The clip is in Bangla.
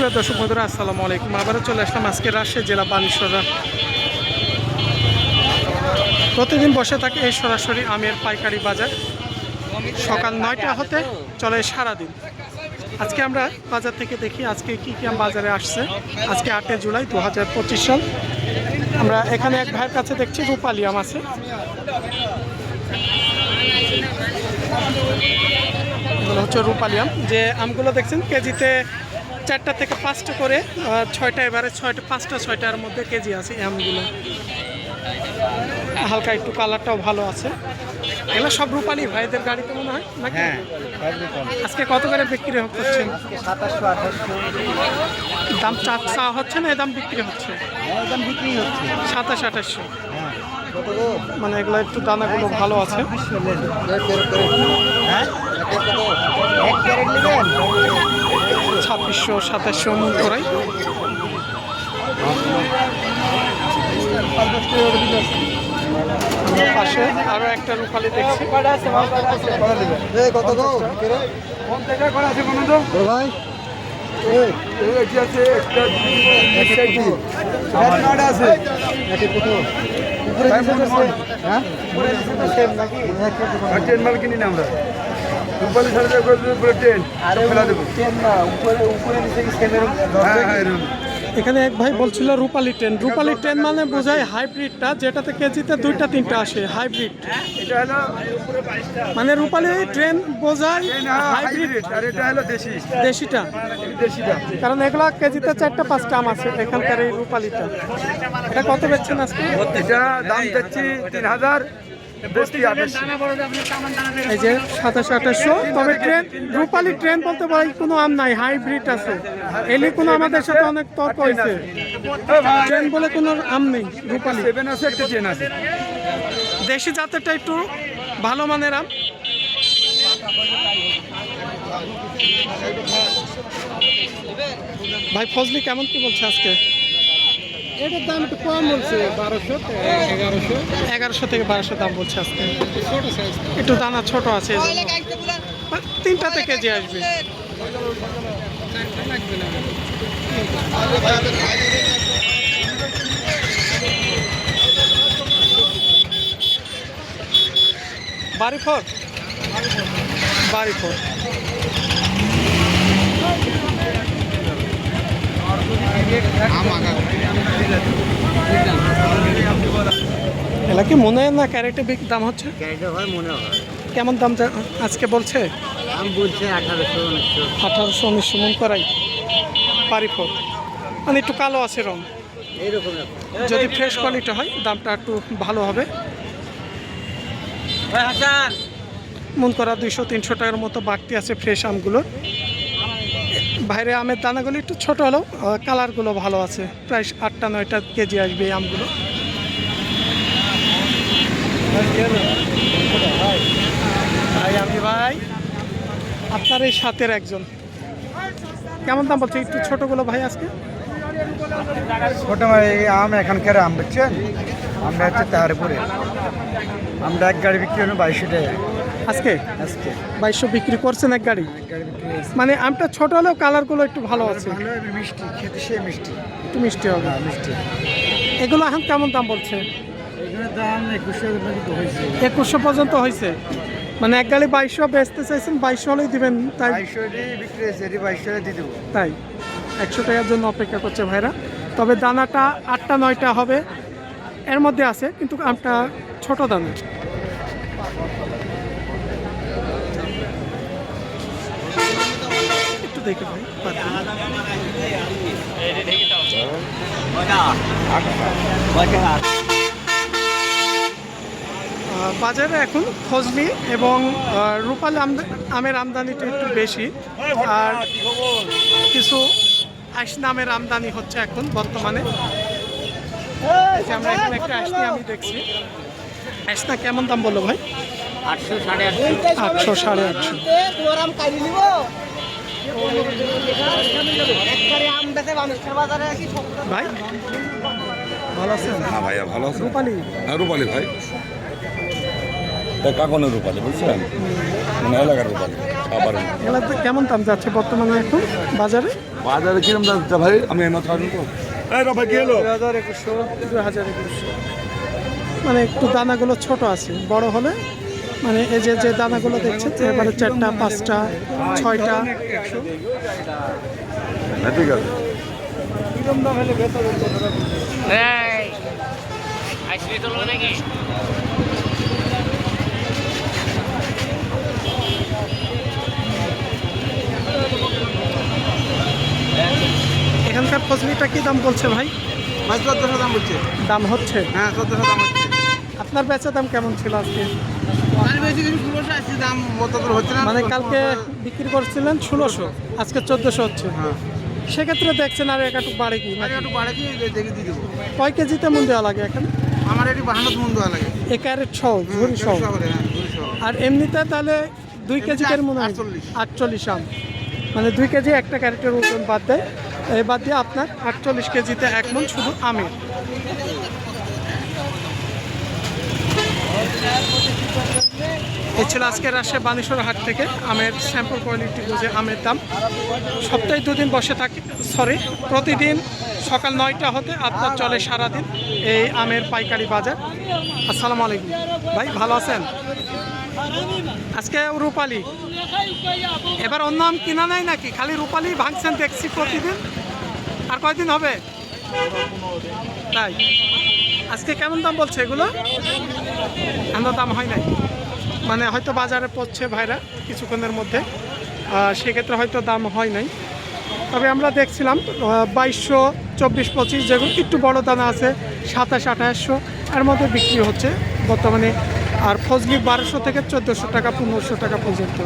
সুপ্রিয় দর্শক বন্ধুরা, আসসালামু আলাইকুম। আবারও চলে আসলাম আজকে রাজশাহী জেলা বানেশ্বর। প্রতিদিন বসে থাকে এই সরাসরি আমের পাইকারি বাজার, সকাল 9টা হতে চলে সারাদিন। আজকে আমরা বাজার থেকে দেখি আজকে কী কী আম বাজারে আসছে। আজকে 8 জুলাই 2025 সাল। আমরা এখানে এক ভাইয়ের কাছে দেখছি রূপালি আম আছে। এগুলো হচ্ছে রূপালি আম। যে আমগুলো দেখছেন কেজিতে 4টা থেকে 5টা করে, 6টা এবারে 5টা 6টার মধ্যে কেজি আছে এই আমগুলো। হালকা একটু কালারটাও ভালো আছে। এগুলো সব রূপালি ভাইদের গাড়িতে মনে হয় নাকি? হ্যাঁ, আজকে কত করে বিক্রি করছেন? 2700-2800 দাম চা হচ্ছে না, এই দাম বিক্রি হচ্ছে? দাম বিক্রি হচ্ছে। 2700-2800। হ্যাঁ, মানে এগুলো একটু দানাগুলো ভালো আছে। হ্যাঁ, 1 ক্যারেট নেবেন 2600-2700 মূল করাই। পাশে আরো একটা রূপালি দেখছি। কত গো? ভাই মাল কিনি না আমরা রূপালি সাড়ে ট্রেন এখানে এক ভাই বলছিল রূপালি ট্রেন মানে বোঝায় হাইব্রিডটা, যেটাতে কেজিতে 2টা 3টা আসে। হাইব্রিড এটা হলো মানে রূপালি ট্রেন বোঝায় হাইব্রিড, আর এটা হলো দেশিটা। দেশিটা। কারণ এগুলা কেজিতে 4টা 5টা আম আছে এখানকার এই রূপালিটা। এটা কত বেচছেন আজকে? এটা দাম দিচ্ছি 3000, বেশি 2800। এই যে 2700-2800। তবে রূপালি ট্রেন বলতে পারি কোনো আম নাই, হাইব্রিড আছে। এলি কোনো আমাদের সাথে অনেক তর্ক হয়েছে, ট্রেন বলে কোনো আম নেই। রূপালি 7 আছে, একটা ট্রেন আছে। দেশি জাতেরটা একটু ভালো মানের আম। ভাই ফজলি কেমন কি বলছে আজকে? এটার দাম একটু কম বলছে, 1100 থেকে 1200 দাম বলছে আজকে। একটু দানা ছোট আছে, 3টাতে কেজি আসবে। বাড়িফোর এলা কি মনে হয় না ক্যারেটে দাম হচ্ছে? মনে হয় কেমন দাম আজকে বলছে? আমি বলছি 1800-1900। 1800-1900 মন করাই বাড়িফোর। মানে একটু কালো আছে রং। এইরকম যদি ফ্রেশ কোয়ালিটি হয় দামটা একটু ভালো হবে। মন করা 200-300 টাকার মতো বাড়তি আছে ফ্রেশ আমগুলো। বাইরে আমের দানাগুলো একটু ছোট হলেও কালারগুলো ভালো আছে। প্রায় 8টা-9টা কেজি আসবে এই আমগুলো। ভাই আপনার এই সাথের একজন কেমন দাম বলছে? একটু ছোটগুলো ভাই আজকে। ছোট আম এখানকার আম বুঝছেন, আমরা হচ্ছে তারপরে আমরা এক গাড়ি বিক্রি হলো 2200 টাকা আজকে আজকে 2200 বিক্রি করছেন এক গাড়ি। বিক্রি হয়েছে। মানে আমটা ছোট হলেও কালারগুলো একটু ভালো আছে, ভালো হবে, মিষ্টি খেতে, সে মিষ্টি একটু মিষ্টি হবে। মিষ্টি। এগুলো এখন কেমন দাম বলছে? এখানে দাম 2100 হয়েছে। 2100 পর্যন্ত হয়েছে। মানে এক গাড়ি 2200 বেচতে চাইছেন, 2200 হলেই দিবেন তাই? 2200 বিক্রি হয়েছে, 2200 দিয়ে দেবো। তাই 100 টাকার জন্য অপেক্ষা করছে ভাইরা। তবে দানাটা 8টা-9টা হবে এর মধ্যে আছে, কিন্তু আমটা ছোট দানা। একটু দেখে ভাই বাজারে এখন ফজলি এবং রূপালি আমের আমদানিটা একটু বেশি, আর কিছু আইসনা আমের আমদানি হচ্ছে এখন বর্তমানে। আমরা এখানে একটা আইসনি আমি দেখছি। আইসনা কেমন দাম বললো ভাই? 800, 850। 800-850। ভাই ভালো আছেন? হ্যাঁ ভাইয়া ভালো আছেন? রূপালি হ্যাঁ রূপালি ভাই, কাকনের রূপালি বুঝছেন, মানে এলাকার রূপালি। আবার এগুলো কেমন দাম যাচ্ছে বর্তমানে এখন বাজারে? বাজারে কিরম দাম ভাই? আমি এমন খাওয়ানো তো এই ভাই কি হলো? 2100 মানে একটু দানাগুলো ছোট আছে, বড় হলে মানে এই যে যে দানাগুলো দেখছেন এবারে 4টা 5টা 6টা হ্যাঁ ঠিক আছে। এখানকার ফজলিটা কি দাম বলছে ভাই? মাছ 1400 দাম বলছে। দাম হচ্ছে? হ্যাঁ 1400 দাম হচ্ছে। আপনার বেচা দাম কেমন ছিল আজকে? আর বেশি কিছু 1600 আসছে দাম মতো করে হচ্ছে না। মানে কালকে বিক্রি করছিলেন 1600, আজকে 1400 হচ্ছে। হ্যাঁ সেক্ষেত্রে দেখছেন আর একটু বাড়ে কি আর একটু বাড়াচ্ছি দেখে দিয়ে দেবো। কয় কেজিতে মন দেওয়া লাগে এখন? আমার এটি 52 মন দেওয়া লাগে। এ ক্যারেট সহ ঝুড়ি সহ। শহরে, হ্যাঁ ঝুড়ি সহ। আর এমনিতে তাহলে 2 কেজির মনে হয় 48 আম, মানে 2 কেজি একটা ক্যারেটের ওজন বাদ দেয়, এই বাদ দিয়ে আপনার 48 কেজিতে 1 মন শুধু আমের। এই ছিল আজকে রাজশাহী বানেশ্বর হাট থেকে আমের স্যাম্পল কোয়ালিটি বুঝে আমের দাম। সপ্তাহে 2 দিন বসে থাকে, প্রতিদিন সকাল 9টা হতে আপনার চলে সারাদিন এই আমের পাইকারি বাজার। আসসালামু আলাইকুম ভাই, ভালো আছেন? আজকে রূপালি, এবার অন্য আম কিনা নাই নাকি? খালি রূপালি ভাঙছেন দেখছি প্রতিদিন। আর কয়দিন হবে? তাই আজকে কেমন দাম বলছে এগুলো? এমন দাম হয় নাই, মানে হয়তো বাজারে পড়ছে ভাইরা কিছুক্ষণের মধ্যে, সেক্ষেত্রে হয়তো দাম হয় নাই। তবে আমরা দেখছিলাম 2200, 24, 25 যেগুলো একটু বড় দানা আছে 27, 2800 এর মধ্যে বিক্রি হচ্ছে বর্তমানে। আর ফজলি 1200 থেকে 1400 টাকা 1500 টাকা পর্যন্ত।